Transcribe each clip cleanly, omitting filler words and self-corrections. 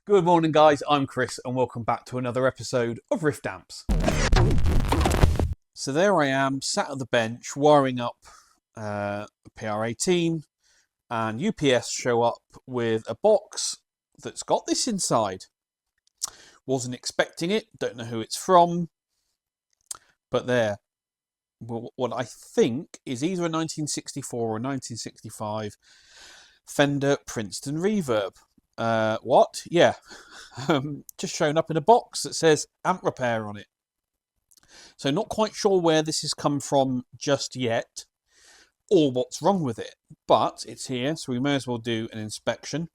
Good morning, guys. I'm Chris, and welcome back to another episode of Riff Amps. So there I am, sat at the bench, wiring up a PR18, and UPS show up with a box that's got this inside. Wasn't expecting it, don't know who it's from, but there. What I think is either a 1964 or 1965 Fender Princeton Reverb. What? Yeah. Just shown up in a box that says amp repair on it. So not quite sure where this has come from just yet or what's wrong with it, but it's here, so we may as well do an inspection.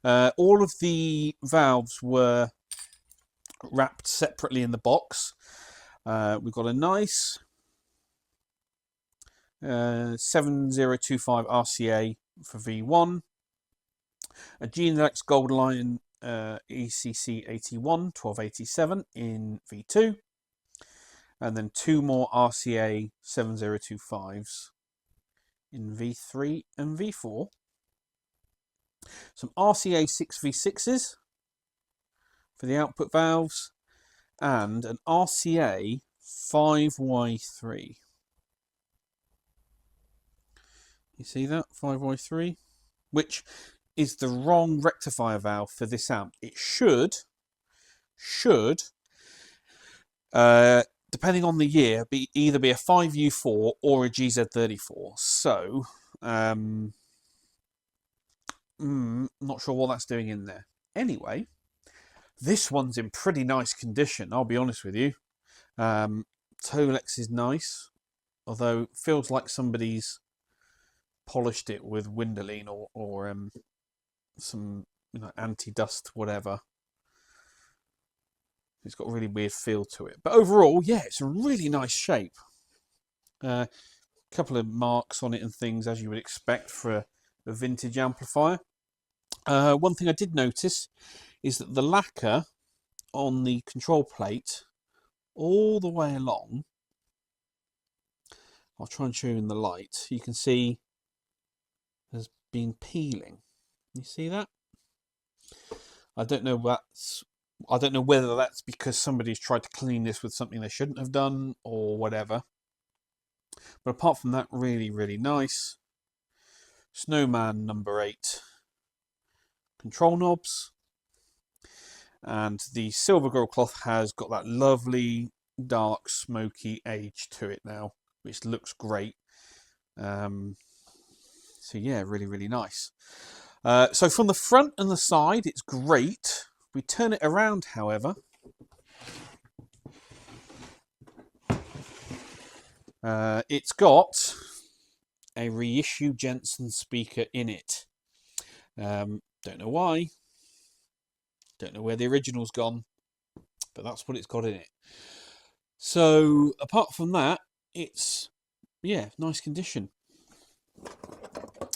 All of the valves were wrapped separately in the box. We've got a nice 7025 RCA for V1, a G&X Gold Lion ECC 81 1287 in V2, and then two more RCA 7025s in V3 and V4. Some RCA 6V6s for the output valves, and an RCA 5Y3. You see that? 5Y3? Which is the wrong rectifier valve for this amp. It should, depending on the year, either be a 5U4 or a GZ34. So, not sure what that's doing in there. Anyway, this one's in pretty nice condition, I'll be honest with you. Tolex is nice, although it feels like somebody's polished it with Windoline or some anti-dust whatever. It's got a really weird feel to it, but overall, yeah, it's a really nice shape. A couple of marks on it and things, as you would expect for a vintage amplifier. One thing I did notice is that the lacquer on the control plate all the way along, I'll try and show you in the light, you can see has been peeling. You see that? I don't know whether that's because somebody's tried to clean this with something they shouldn't have done or whatever. But apart from that, really, really nice. Snowman number 8 control knobs. And the silver grill cloth has got that lovely dark smoky edge to it now, which looks great. So yeah, really, really nice. So from the front and the side, it's great. We turn it around, however. It's got a reissue Jensen speaker in it. Don't know why. Don't know where the original's gone, but that's what it's got in it. So apart from that, it's, yeah, nice condition.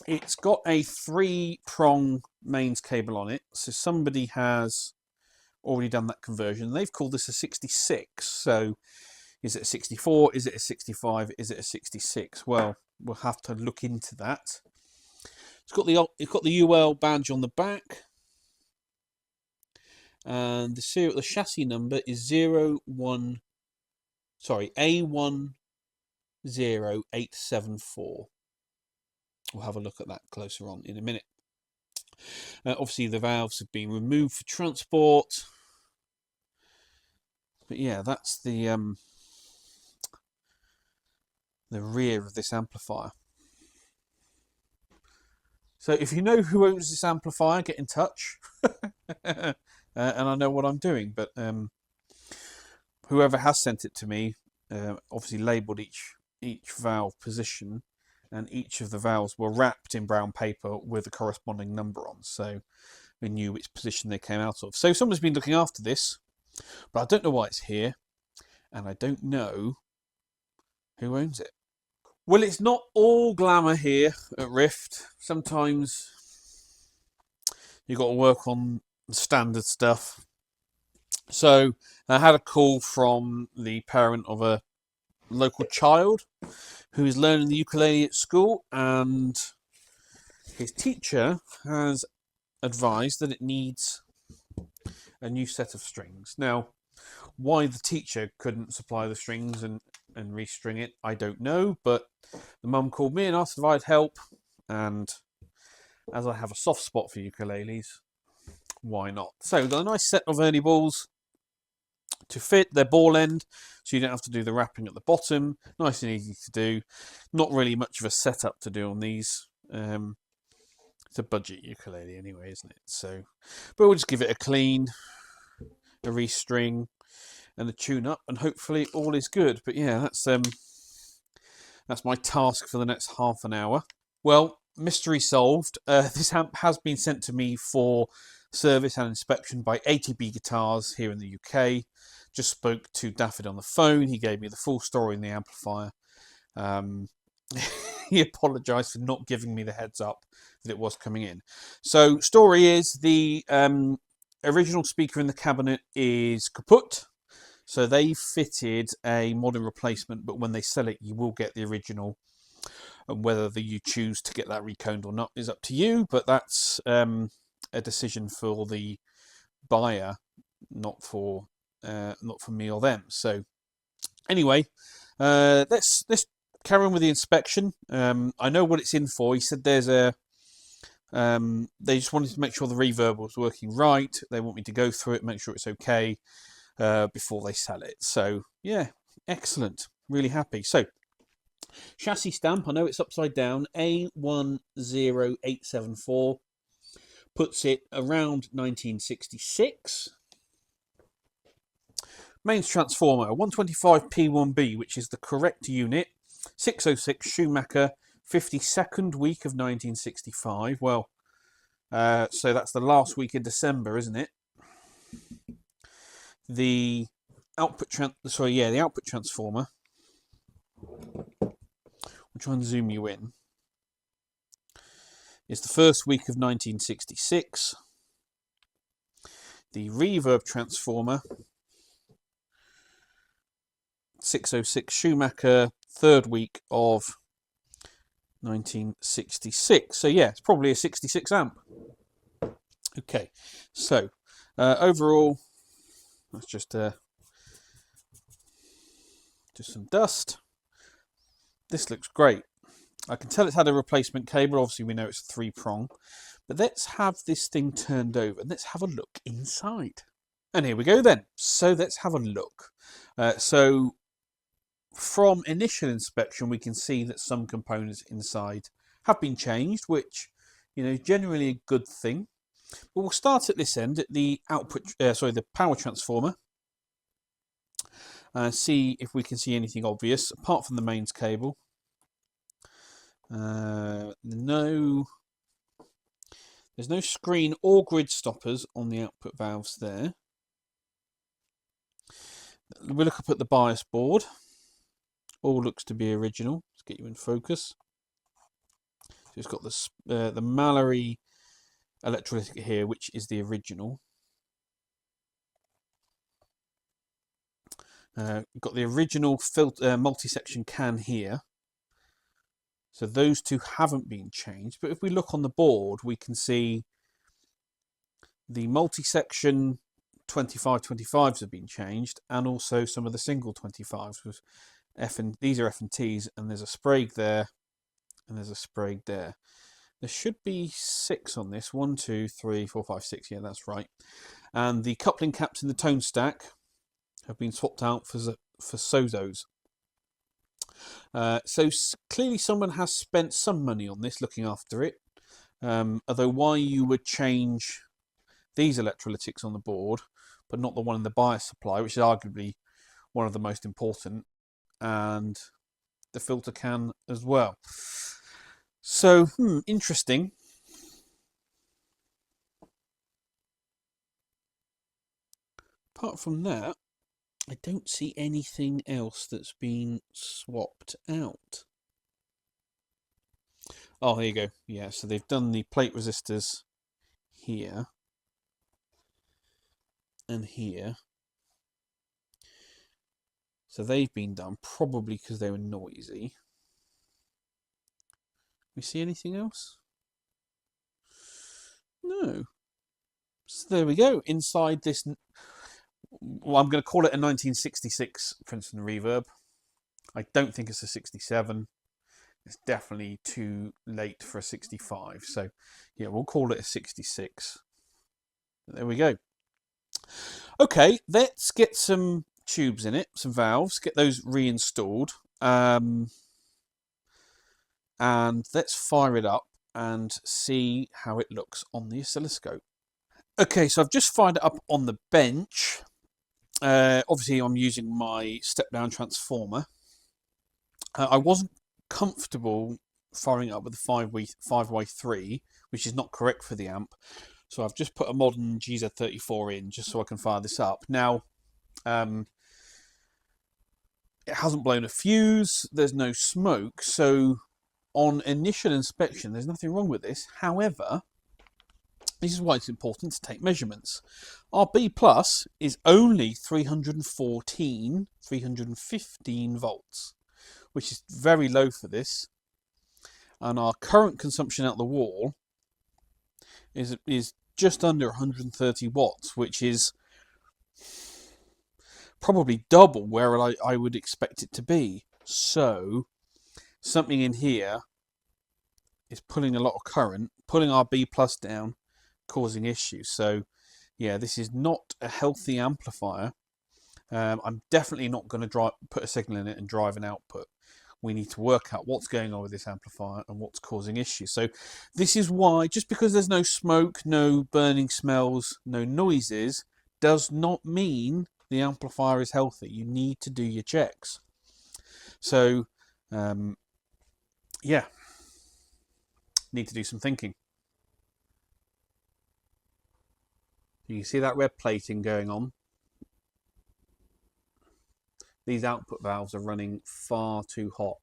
It's got a 3-prong mains cable on it, so somebody has already done that conversion. They've called this a 66, so is it a 64, is it a 65, is it a 66? Well, we'll have to look into that. It's got the UL badge on the back, and the chassis number is A10874. We'll have a look at that closer on in a minute. Obviously, the valves have been removed for transport. But yeah, that's the rear of this amplifier. So if you know who owns this amplifier, get in touch. And I know what I'm doing. But whoever has sent it to me, obviously labelled each valve position. And each of the valves were wrapped in brown paper with a corresponding number on, so we knew which position they came out of. So someone's been looking after this, but I don't know why it's here, and I don't know who owns it. Well, it's not all glamour here at Rift. Sometimes you've got to work on the standard stuff. So I had a call from the parent of a local child who is learning the ukulele at school, and his teacher has advised that it needs a new set of strings. Now, why the teacher couldn't supply the strings and restring it, I don't know, but the mum called me and asked if I'd help, and as I have a soft spot for ukuleles, why not? So we've got a nice set of Ernie balls to fit their ball end, so you don't have to do the wrapping at the bottom. Nice and easy to do. Not really much of a setup to do on these. It's a budget ukulele anyway, isn't it? So, but we'll just give it a clean, a restring, and a tune up, and hopefully all is good. But yeah, that's my task for the next half an hour. Well, mystery solved. This amp has been sent to me for service and inspection by ATB Guitars here in the UK. Just spoke to Daffyd on the phone. He gave me the full story in the amplifier. He apologised for not giving me the heads up that it was coming in. So, story is the original speaker in the cabinet is kaput. So they fitted a modern replacement, but when they sell it, you will get the original. And whether you choose to get that reconed or not is up to you. But that's a decision for the buyer, not for me or them. So anyway, let's carry on with the inspection. I know what it's in for. He said there's a they just wanted to make sure the reverb was working right. They want me to go through it, make sure it's okay before they sell it. So yeah, excellent. Really happy. So chassis stamp. I know it's upside down. A10874 puts it around 1966. Mains transformer 125P1B, which is the correct unit. 606 Schumacher, 52nd week of 1965. Well, so that's the last week in December, isn't it? The output the output transformer. I'll try and zoom you in. It's the first week of 1966. The reverb transformer, 606 Schumacher, third week of 1966. So yeah, it's probably a 66 amp. Okay, so overall, that's just some dust. This looks great. I can tell it's had a replacement cable. Obviously, we know it's a 3-prong. But let's have this thing turned over and let's have a look inside. And here we go then. So let's have a look. So from initial inspection, we can see that some components inside have been changed, which, you know, generally a good thing. But we'll start at this end, at the the power transformer. See if we can see anything obvious apart from the mains cable. No, there's no screen or grid stoppers on the output valves there. We look up at the bias board. All looks to be original. Let's get you in focus. So it's got the Mallory electrolytic here, which is the original. We've got the original multi-section can here. So those two haven't been changed. But if we look on the board, we can see the multi-section 2525s have been changed, and also some of the single 25s with these are F&Ts, and there's a Sprague there, and there's a Sprague there. There should be 6 on this. 1, 2, 3, 4, 5, 6. Yeah, that's right. And the coupling caps in the tone stack have been swapped out for Sozos. So clearly someone has spent some money on this, looking after it. Although why you would change these electrolytics on the board, but not the one in the bias supply, which is arguably one of the most important, and the filter can as well. So, interesting. Apart from that, I don't see anything else that's been swapped out. Oh, there you go. Yeah, so they've done the plate resistors here and here. So they've been done probably because they were noisy. We see anything else? No. So there we go. Inside this, well, I'm going to call it a 1966 Princeton Reverb. I don't think it's a 67. It's definitely too late for a 65. So yeah, we'll call it a 66. There we go. Okay, let's get some tubes in it, some valves, get those reinstalled. And let's fire it up and see how it looks on the oscilloscope. Okay, so I've just fired it up on the bench. Obviously, I'm using my step-down transformer. I wasn't comfortable firing it up with the 5Y3, which is not correct for the amp. So I've just put a modern GZ34 in just so I can fire this up. Now, it hasn't blown a fuse, there's no smoke, so on initial inspection, there's nothing wrong with this. However, this is why it's important to take measurements. Our B plus is only 315 volts, which is very low for this. And our current consumption out the wall is just under 130 watts, which is probably double where I would expect it to be. So something in here is pulling a lot of current, pulling our B plus down, causing issues. So yeah, this is not a healthy amplifier. I'm definitely not going to put a signal in it and drive an output. We need to work out what's going on with this amplifier and what's causing issues. So this is why, just because there's no smoke, no burning smells, no noises, does not mean the amplifier is healthy. You need to do your checks. So yeah, need to do some thinking. You can see that red plating going on. These output valves are running far too hot.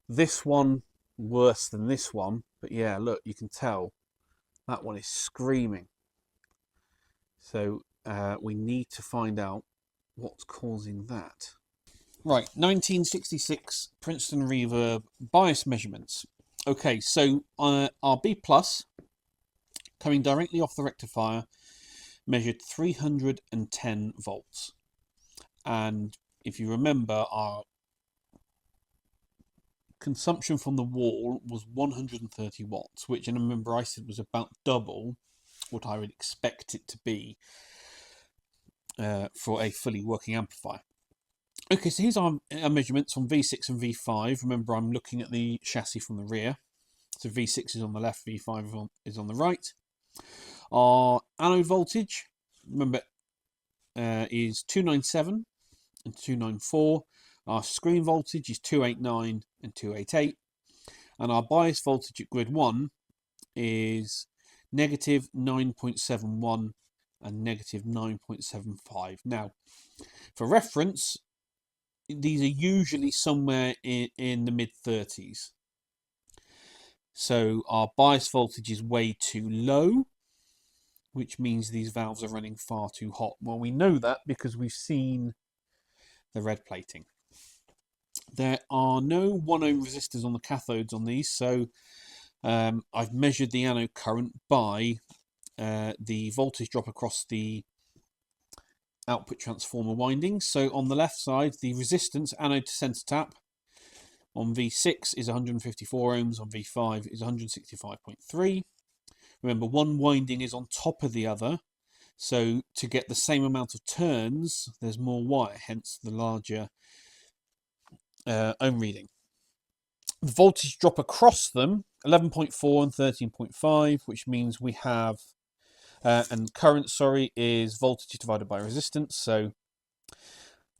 This one worse than this one, but yeah, look, you can tell that one is screaming. So we need to find out what's causing that. Right, 1966 Princeton Reverb bias measurements. Okay, so our B plus, coming directly off the rectifier, measured 310 volts. And if you remember, our consumption from the wall was 130 watts, which, and remember I said was about double what I would expect it to be for a fully working amplifier. Okay, so here's our measurements on V6 and V5. Remember, I'm looking at the chassis from the rear. So V6 is on the left, V5 is on the right. Our anode voltage, remember, is 297 and 294. Our screen voltage is 289 and 288. And our bias voltage at grid 1 is negative 9.71 and negative 9.75. Now, for reference, these are usually somewhere in the mid-30s. So our bias voltage is way too low, which means these valves are running far too hot. Well, we know that because we've seen the red plating. There are no 1 ohm resistors on the cathodes on these, so I've measured the anode current by the voltage drop across the output transformer windings. So on the left side, the resistance anode to center tap on V6 is 154 ohms, on V5 is 165.3. Remember, one winding is on top of the other, so to get the same amount of turns, there's more wire, hence the larger ohm reading. The voltage drop across them, 11.4 and 13.5, which means we have, and current, sorry, is voltage divided by resistance. So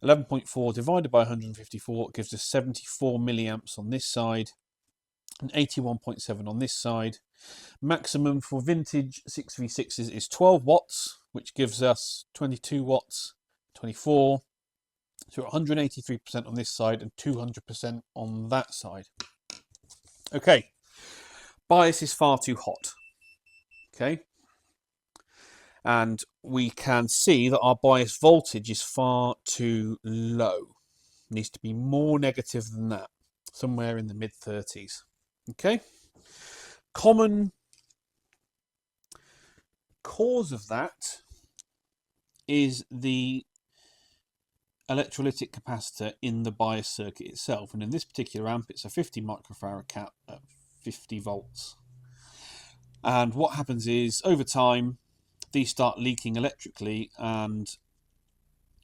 11.4 divided by 154 gives us 74 milliamps on this side and 81.7 on this side. Maximum for vintage 6v6s is 12 watts, which gives us 22 watts, 24. So 183% on this side and 200% on that side. Okay, bias is far too hot. Okay, and we can see that our bias voltage is far too low. It needs to be more negative than that, somewhere in the mid-30s. Okay, common cause of that is the electrolytic capacitor in the bias circuit itself, and in this particular amp it's a 50 microfarad cap at 50 volts. And what happens is, over time, these start leaking electrically and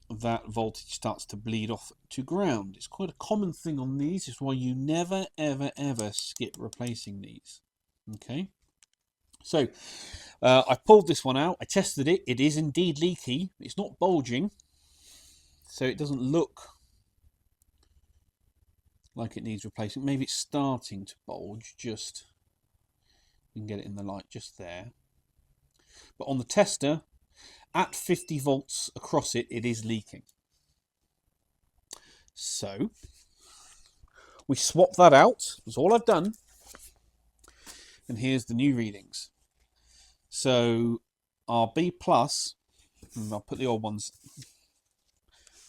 that voltage starts to bleed off to ground. It's quite a common thing on these. It's why you never, ever, ever skip replacing these. Okay, so I pulled this one out. I tested it. It is indeed leaky. It's not bulging, so it doesn't look like it needs replacing. Maybe it's starting to bulge. Just, you can get it in the light just there. But on the tester, at 50 volts across it, it is leaking. So we swap that out. That's all I've done. And here's the new readings. So our B plus, and I'll put the old ones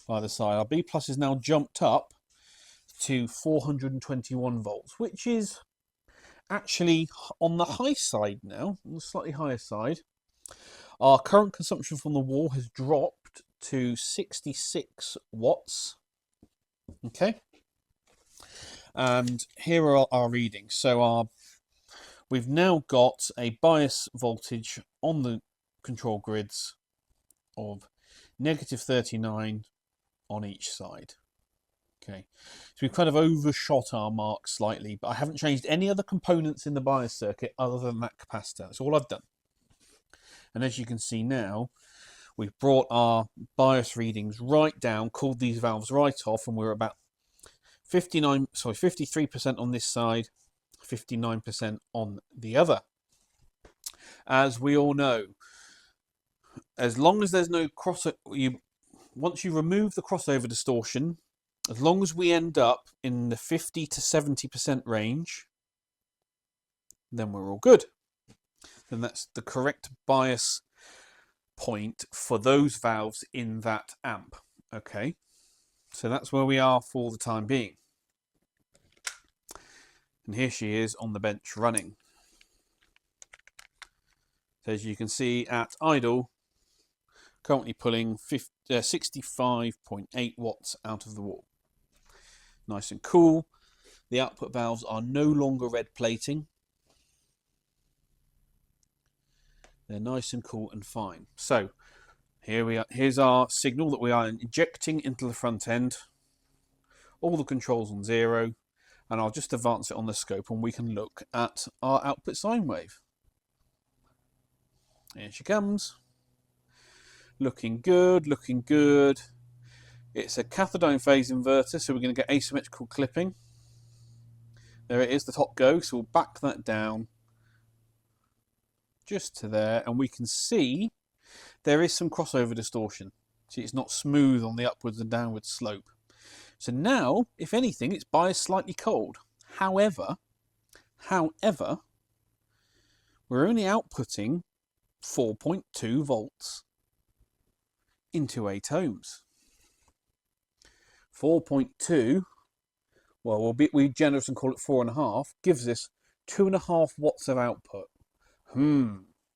by the side. Our B plus is now jumped up to 421 volts, which is actually on the high side now, on the slightly higher side. Our current consumption from the wall has dropped to 66 watts. Okay. And here are our readings. So we've now got a bias voltage on the control grids of -39 on each side. Okay. So we've kind of overshot our mark slightly, but I haven't changed any other components in the bias circuit other than that capacitor. That's all I've done. And as you can see now, we've brought our bias readings right down, cooled these valves right off, and we're about 53% on this side, 59% on the other. As we all know, as long as there's no once you remove the crossover distortion, as long as we end up in the 50 to 70% range, then we're all good. Then that's the correct bias point for those valves in that amp. Okay, so that's where we are for the time being. And here she is on the bench running. So as you can see, at idle, currently pulling 65.8 watts out of the wall. Nice and cool. The output valves are no longer red plating. They're nice and cool and fine. So here we are. Here's our signal that we are injecting into the front end. All the controls on 0, and I'll just advance it on the scope and we can look at our output sine wave. Here she comes. Looking good, looking good. It's a cathodone phase inverter, so we're going to get asymmetrical clipping. There it is, the top go, so we'll back that down just to there, and we can see there is some crossover distortion. See, it's not smooth on the upwards and downwards slope. So now, if anything, it's biased slightly cold. However, we're only outputting 4.2 volts into 8 ohms. 4.2, well, we'll be generous and call it 4.5, gives us 2.5 watts of output.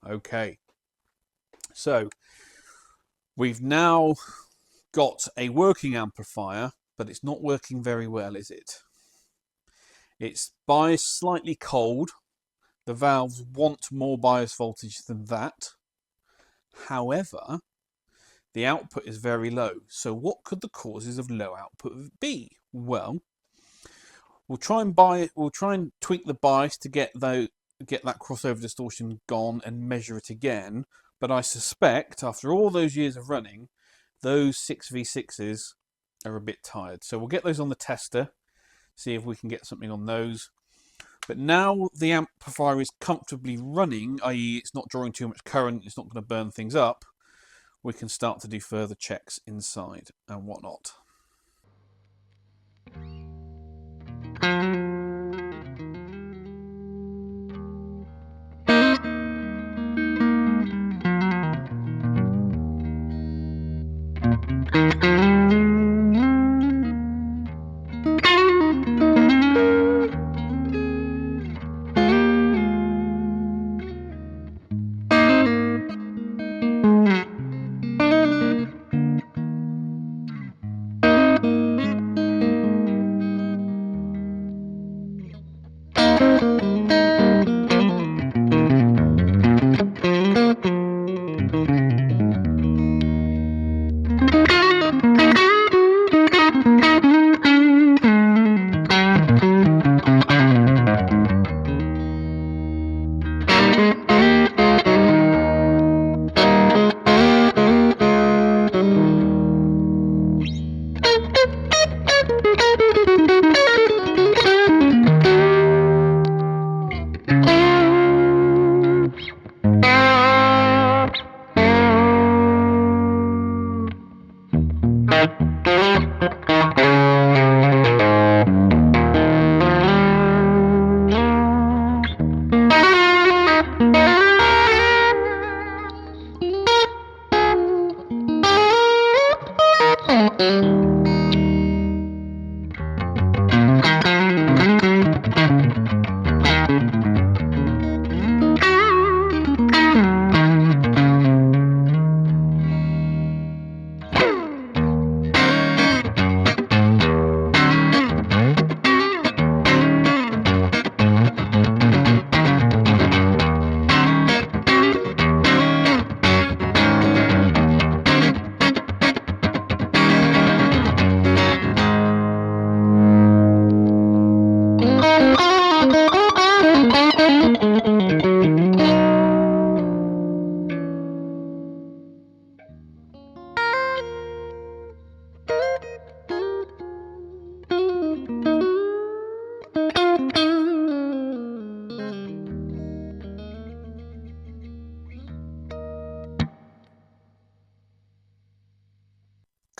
Okay. So we've now got a working amplifier, but it's not working very well, is it? It's biased slightly cold. The valves want more bias voltage than that. However, the output is very low. So what could the causes of low output be? Well, we'll try and tweak the bias to get that crossover distortion gone and measure it again. But I suspect after all those years of running, those 6v6s are a bit tired. So we'll get those on the tester, see if we can get something on those. But now the amplifier is comfortably running, i.e. it's not drawing too much current, it's not going to burn things up, we can start to do further checks inside and whatnot.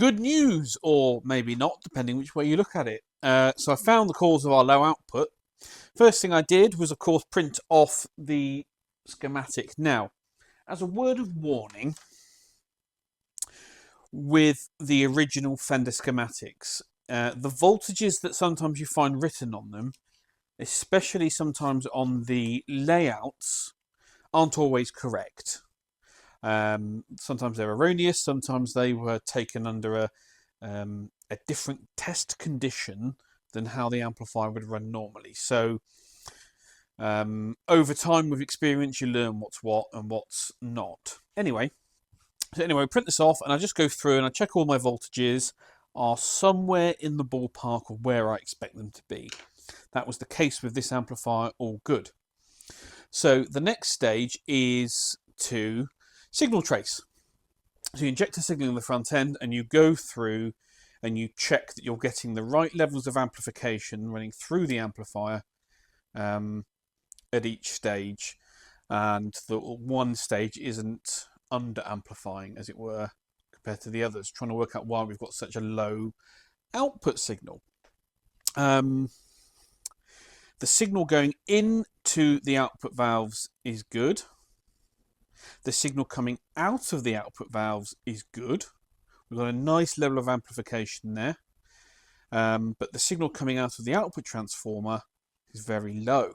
good news, or maybe not, depending which way you look at it. So I found the cause of our low output. First thing I did was, of course, print off the schematic. Now, as a word of warning, with the original Fender schematics, the voltages that sometimes you find written on them, especially sometimes on the layouts, aren't always correct. Sometimes they're erroneous, sometimes they were taken under a different test condition than how the amplifier would run normally. So over time, with experience, you learn what's what and what's not. Anyway, print this off, and I just go through and I check all my voltages are somewhere in the ballpark of where I expect them to be. That was the case with this amplifier, all good. So the next stage is to signal trace. So you inject a signal in the front end and you go through and you check that you're getting the right levels of amplification running through the amplifier at each stage, and the one stage isn't under amplifying, as it were, compared to the others, trying to work out why we've got such a low output signal. The signal going into the output valves is good. The signal coming out of the output valves is good. We've got a nice level of amplification there. But the signal coming out of the output transformer is very low.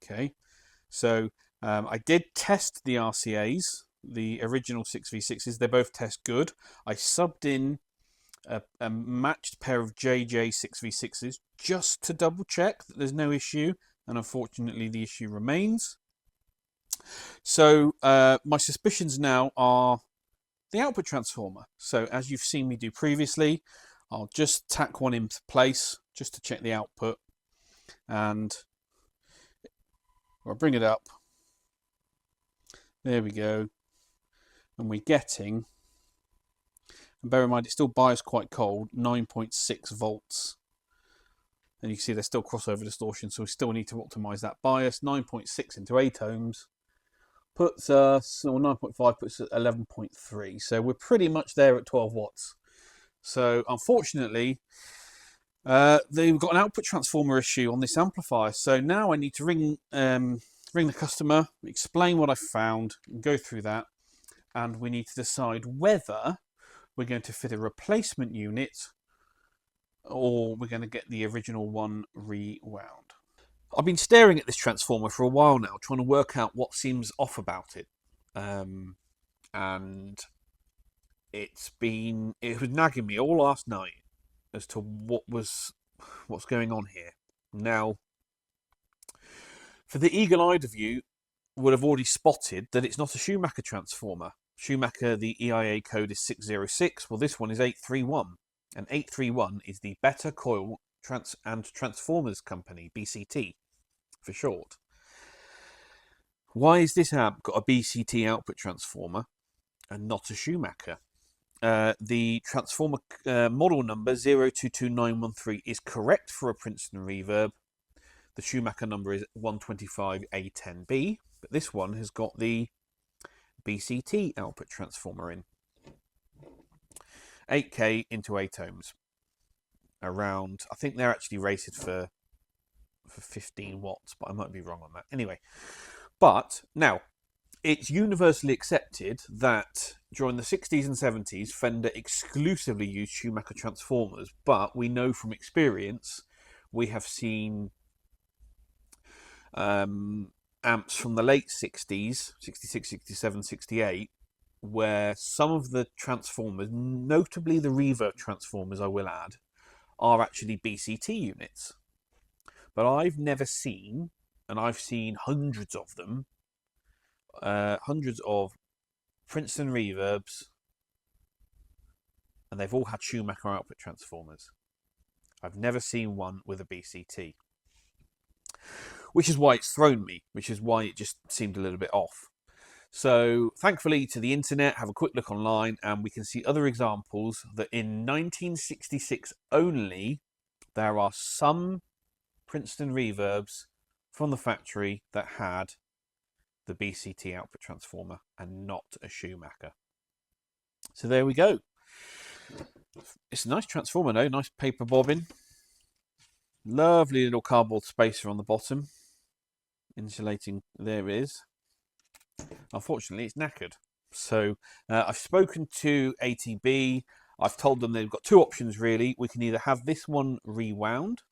Okay, so I did test the RCAs, the original 6v6s. They both test good. I subbed in a matched pair of JJ 6v6s just to double check that there's no issue, and unfortunately the issue remains. So my suspicions now are the output transformer. So as you've seen me do previously, I'll just tack one into place just to check the output, and I'll bring it up. There we go. And we're getting, and bear in mind it's still biased quite cold, 9.6 volts. And you can see there's still crossover distortion, so we still need to optimize that bias. 9.6 into 8 ohms puts us, or 9.5 puts us at 11.3. So we're pretty much there at 12 watts. So unfortunately, they've got an output transformer issue on this amplifier. So now I need to ring the customer, explain what I found, go through that, and we need to decide whether we're going to fit a replacement unit or we're going to get the original one rewound. I've been staring at this transformer for a while now, trying to work out what seems off about it. And it was nagging me all last night as to what's going on here. Now, for the eagle-eyed of you, would have already spotted that it's not a Schumacher transformer. Schumacher, the EIA code is 606. Well, this one is 831. And 831 is the Better Coil and Transformers Company, BCT for short. Why is this amp got a BCT output transformer and not a Schumacher? The transformer model number 022913 is correct for a Princeton Reverb. The Schumacher number is 125A10B, but this one has got the BCT output transformer in. 8K into 8 ohms. Around, I think they're actually rated for 15 watts, but I might be wrong on that. Anyway, but now, it's universally accepted that during the 60s and 70s, Fender exclusively used Schumacher transformers, but we know from experience, we have seen amps from the late 60s, 66, 67, 68, where some of the transformers, notably the reverb transformers I will add, are actually BCT units. But I've never seen, and I've seen hundreds of them, hundreds of Princeton Reverbs, and they've all had Schumacher output transformers. I've never seen one with a BCT. Which is why it's thrown me, which is why it just seemed a little bit off. So thankfully to the internet, have a quick look online, and we can see other examples that in 1966 only, there are some Princeton Reverbs from the factory that had the BCT output transformer and not a Schumacher. So there we go. It's a nice transformer though, nice paper bobbin. Lovely little cardboard spacer on the bottom. Insulating, there it is. Unfortunately, it's knackered. So I've spoken to ATB. I've told them they've got two options really. We can either have this one rewound,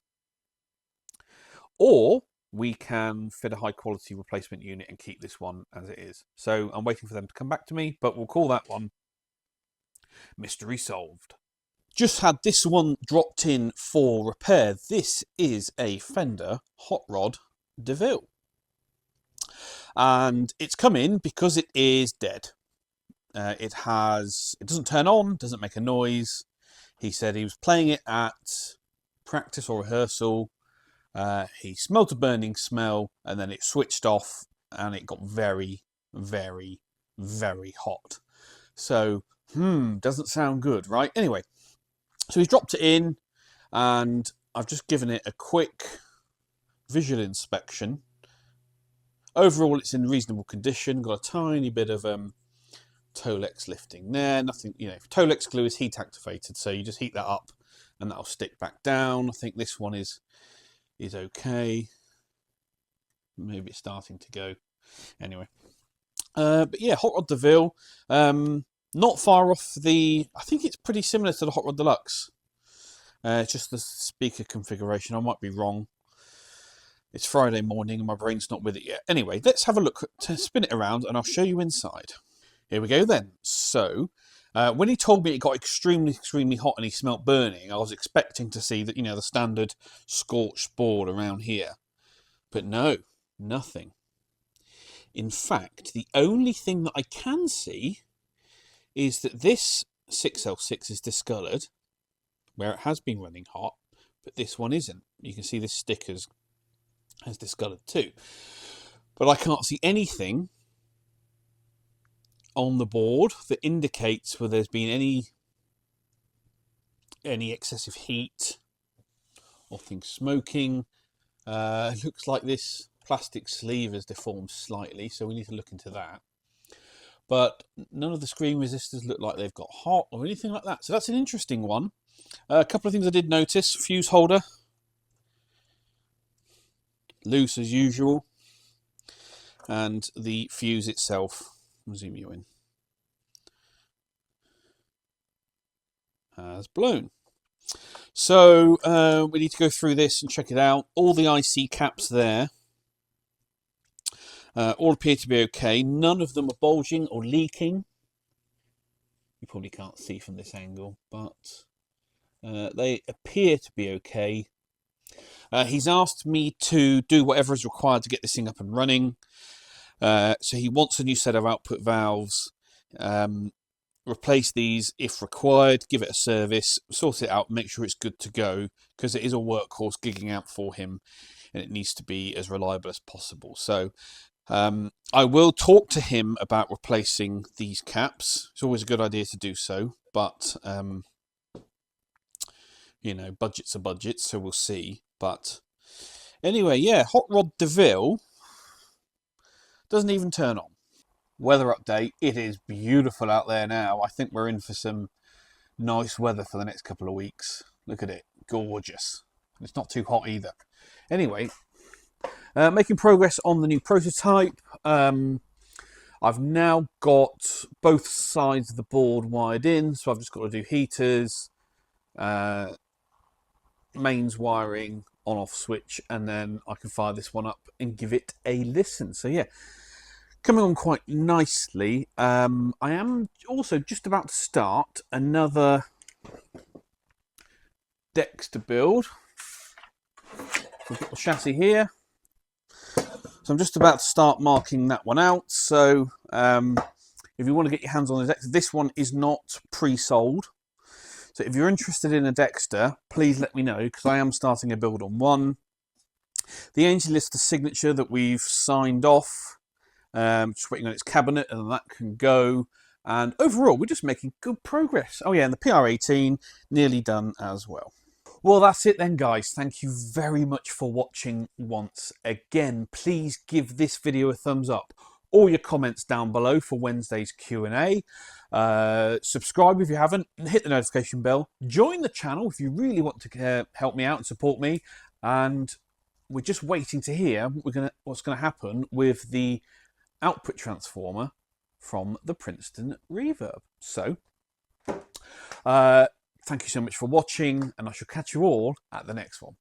or we can fit a high quality replacement unit and keep this one as it is. So I'm waiting for them to come back to me, but we'll call that one mystery solved. Just had this one dropped in for repair. This is a Fender Hot Rod Deville. And it's come in because it is dead. It doesn't turn on, doesn't make a noise. He said he was playing it at practice or rehearsal. He smelt a burning smell and then it switched off and it got very, very, very hot. So, doesn't sound good, right? Anyway, so he's dropped it in and I've just given it a quick visual inspection. Overall, it's in reasonable condition. Got a tiny bit of Tolex lifting there. Nothing, Tolex glue is heat activated, so you just heat that up and that'll stick back down. I think this one is okay. Maybe it's starting to go. Anyway, but yeah, Hot Rod DeVille. Not far off I think it's pretty similar to the Hot Rod Deluxe. It's just the speaker configuration. I might be wrong. It's Friday morning and my brain's not with it yet. Anyway, let's have a look, to spin it around and I'll show you inside. Here we go then. So, when he told me it got extremely, extremely hot and he smelt burning, I was expecting to see that, the standard scorched board around here. But no, nothing. In fact, the only thing that I can see is that this 6L6 is discoloured, where it has been running hot, but this one isn't. You can see this sticker has discoloured too. But I can't see anything on the board that indicates whether there's been any excessive heat or things smoking. Looks like this plastic sleeve has deformed slightly, so we need to look into that. But none of the screen resistors look like they've got hot or anything like that. So that's an interesting one. A couple of things I did notice. Fuse holder. Loose as usual. And the fuse itself, I'll zoom you in, has blown. So we need to go through this and check it out. All the IC caps there. All appear to be okay. None of them are bulging or leaking. You probably can't see from this angle, but they appear to be okay. He's asked me to do whatever is required to get this thing up and running. So he wants a new set of output valves. Replace these if required, give it a service, sort it out, make sure it's good to go, because it is a workhorse gigging out for him and it needs to be as reliable as possible. So I will talk to him about replacing these caps. It's always a good idea to do so, but budgets are budgets, so we'll see. But anyway, yeah, Hot Rod DeVille doesn't even turn on. Weather update, it is beautiful out there now. I think we're in for some nice weather for the next couple of weeks. Look at it, gorgeous. It's not too hot either. Anyway, making progress on the new prototype. I've now got both sides of the board wired in, so I've just got to do heaters, mains wiring, on-off switch, and then I can fire this one up and give it a listen. So yeah, coming on quite nicely. I am also just about to start another Dexter build. So I've got the chassis here. So I'm just about to start marking that one out. So if you want to get your hands on the Dexter, this one is not pre-sold. So if you're interested in a Dexter, please let me know, because I am starting a build on one. The Angel Lister signature that we've signed off, just waiting on its cabinet, and then that can go. And overall, we're just making good progress. Oh yeah, and the PR18 nearly done as well. Well, that's it then, guys. Thank you very much for watching once again. Please give this video a thumbs up. All your comments down below for Wednesday's Q&A. Subscribe if you haven't, and hit the notification bell. Join the channel if you really want to help me out and support me. And we're just waiting to hear what's going to happen with the output transformer from the Princeton Reverb. So, thank you so much for watching, and I shall catch you all at the next one.